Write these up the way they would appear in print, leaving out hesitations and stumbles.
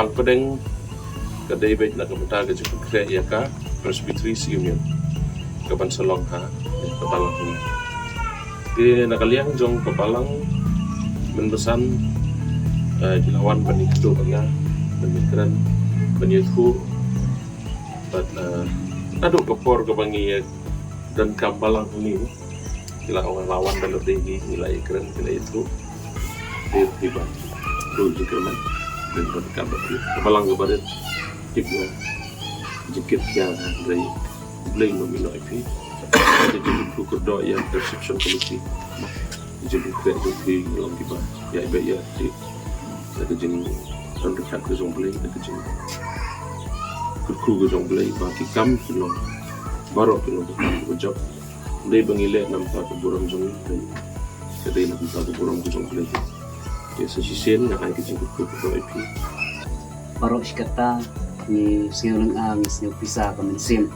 hang pedeng kadai baik nak kemata ke cukup kre ya ka Presbyteries Union kapan selong ha kepalang ini di nakaliang jong kepalang menbesan jilawan bani kedo banga menitran menyethu but aduk kepor kebangi dan kampalang ini kila orang lawan dan lebih nilai keren kila itu dia tiba dulu jikirman dan berkabar kepalang kebarat tipnya jikir yang dari blame nomino IP jadi buku kerja yang perception committee jadi kerja di dalam tiba ya baik ya di ada jenis untuk hak ke jong blame ada jenis kru ke jong blame bagi kam film baru film ke job dia bangile nampak ke burung jong blame kedai nampak ke burung ke jong blame ya sesisian nak ai ke jenis buku kerja IP baru sikata ni siang ang siang pisah ke mensim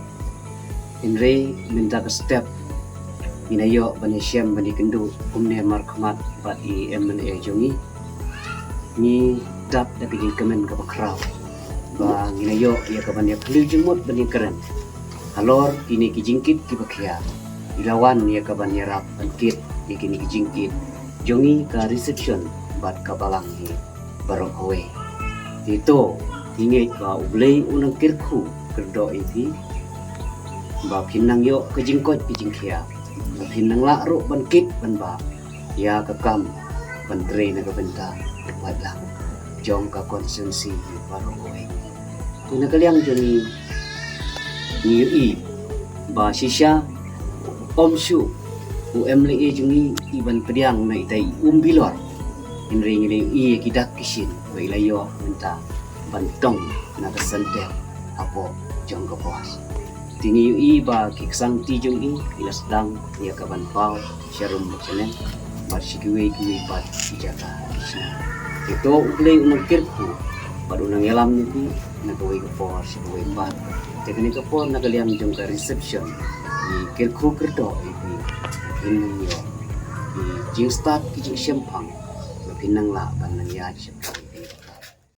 Henry minta ke step minayo bani syam bani kendu umne markhamat bat I MNA jongi ni dap da ke kemen ke bakrau ba minayo ya ke bani kli jumut bani keren halor ini ki jingkit ki bakhia ilawan ya ke bani rap bangkit ya kini ki jingkit jongi ka reception bat ka balang ni barok kowe itu ingit ba ublei unang kirku kerdo itu ba pinang yo ke jingkot ki jingkhia ba pinang la ro bangkit ban ba ya ka kam bantre na ka benta wadlang jong ka konsumsi barok kowe tuna kaliang joni ni ba shisha omshu UMLE jungi iban pediang na itai umbilor inring ini kidak kisin wa ilayo menta bantong na kasante apo jong ka puas tini yu ba kiksang ti jong ilas dang ya kaban pau sharum chenen marsikiwe kiwe pat ijaka itu uglay unang kirku baru nang yalam niti nagaway ka po sikiwe pat teknik ka po nagaliam jong ka reception ni kirku kerdo ini hinang yo ni jing start ki jing syampang pinang la ban nang ya